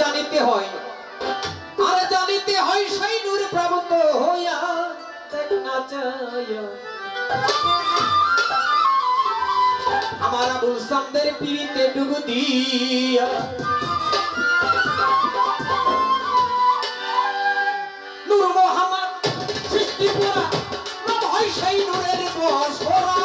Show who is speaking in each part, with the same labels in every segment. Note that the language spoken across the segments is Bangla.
Speaker 1: জানিতে হয় আর জানিতে হয় সেই নূর প্রাপ্ত হইয়া দেখ না চাইয়া আমার আবুল সামদের পিড়িতে ডুবু দিয়া নূর মোহাম্মদ সৃষ্টি পুরা রব হয় সেই নূরের বসরা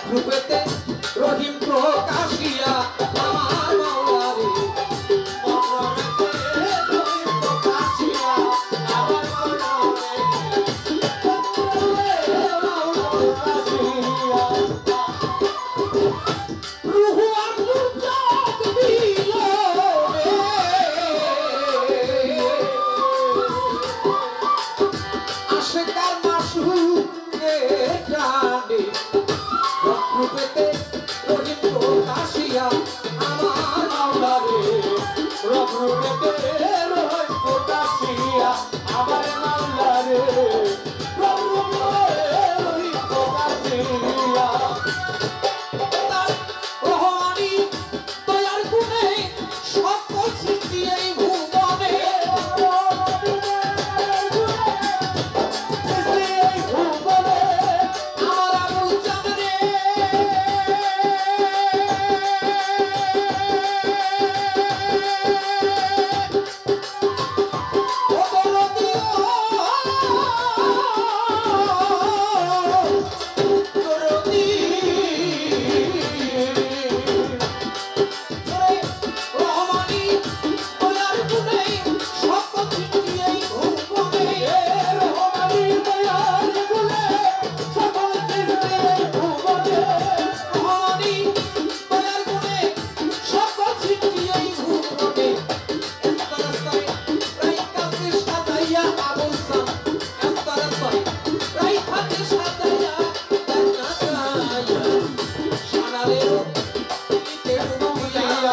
Speaker 2: Rupete,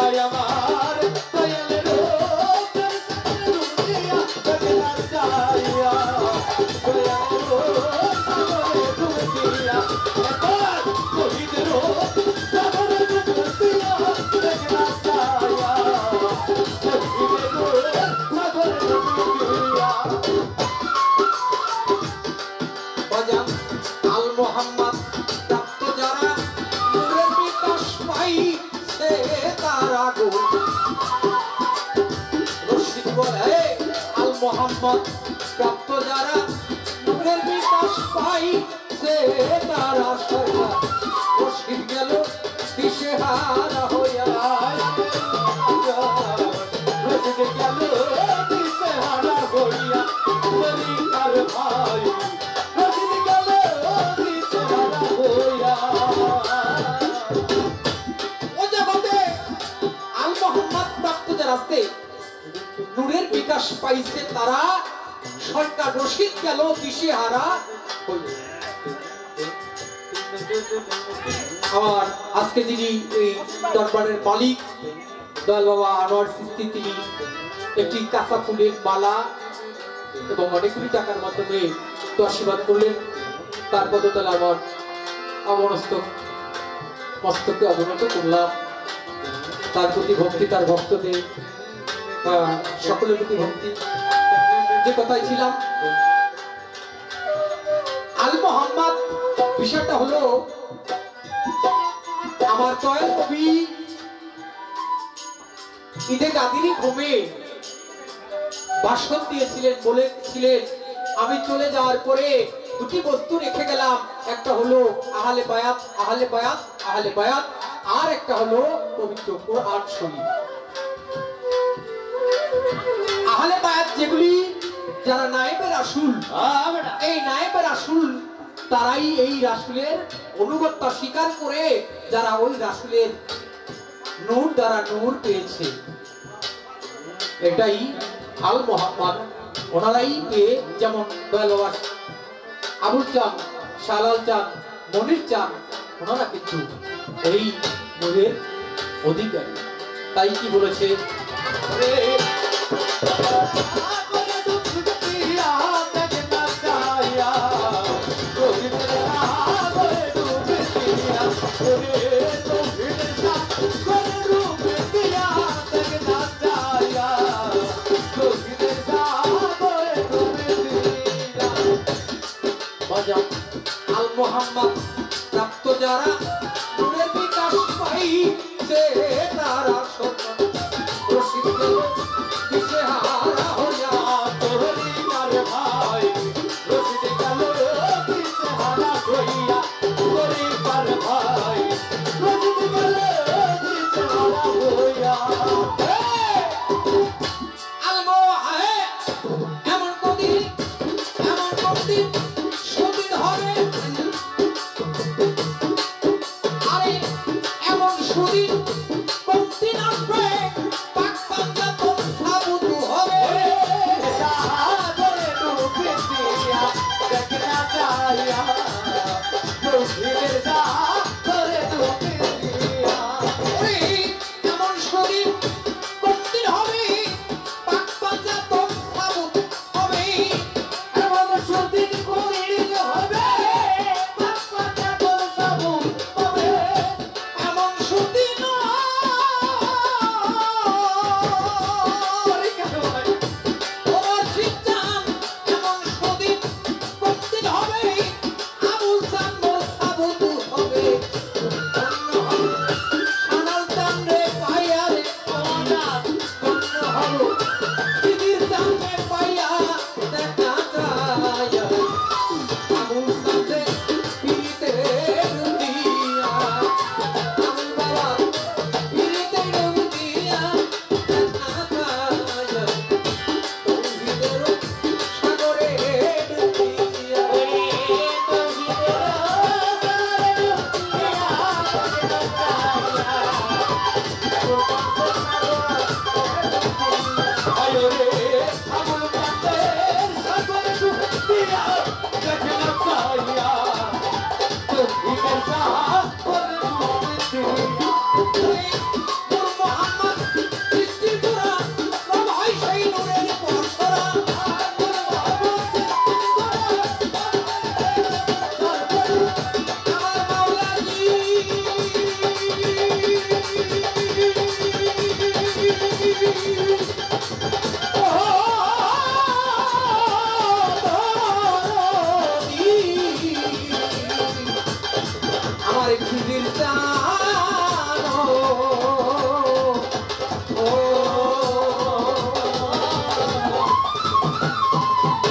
Speaker 1: আমার দয়ালের দুনিয়া দেখনা চাইয়া দয়ালের দুনিয়া একবার শহীদের সাগরে দুনিয়া দেখনা চাইয়া শহীদের সাগরে দুনিয়া বাজান আল মোহাম্মদ প্রাপ্ত যারা নূরের বিকাশ পাইছে তারা গো রশিদ বলে আল মোহাম্মদ প্রাপ্ত যারা নূরের বিকাশ পাইছে তারা সরকার রশিদ গেল দিশেহারা হইয়া রশিদ গেল দিশেহারা হইয়া সরিকার ভাই রশিদ গেল দিশেহারা হইয়া ও জগতে আল মোহাম্মদ প্রাপ্ত যারা আছে নূরের বিকাশ পাইছে তারা সরকার রশিদ গেল দিশেহারা হইয়া আমার আজকে যিনি এই দরবারের মালিক দয়াল বাবা আনোয়ার সিস্তি তিনি একটি কাঁচা ফুলের মালা এবং অনেকগুলি টাকার মাধ্যমে তো আশীর্বাদ করলেন তার পদতলে আমার মস্তকে অবনত করলাম তার প্রতি ভক্তি তার ভক্তদের সকলের প্রতি ভক্তি যে কথায় ছিলাম আল মোহাম্মদ বিষয়টা হলো আমার দয়াল কবি ঈদে গাদিনী ঘুমে ভাষণ দিয়েছিলেন বলেছিলেন আমি চলে যাওয়ার পরে দুটি বস্তু রেখে গেলাম একটা হলো আহলে বায়াত আহলে বায়াত আহলে বায়াত আর একটা হলো পবিত্র কোরআন শরীফ আহলে বায়াত যেগুলি যারা নায়েবে রাসূল এই নায়েবে রাসূল তারাই এই রাসূলের অনুগত্যা স্বীকার করে যারা ওই রাসূলের নূর দ্বারা নূর পেয়েছে এটাই আল মোহাম্মদ ওনারাই পেয়ে যেমন দয়াল বাবা আবুল চাঁদ শালাল চাঁদ মনির চাঁদ ওনারা কিন্তু এই নূরের অধিকারী তাই কি বলেছে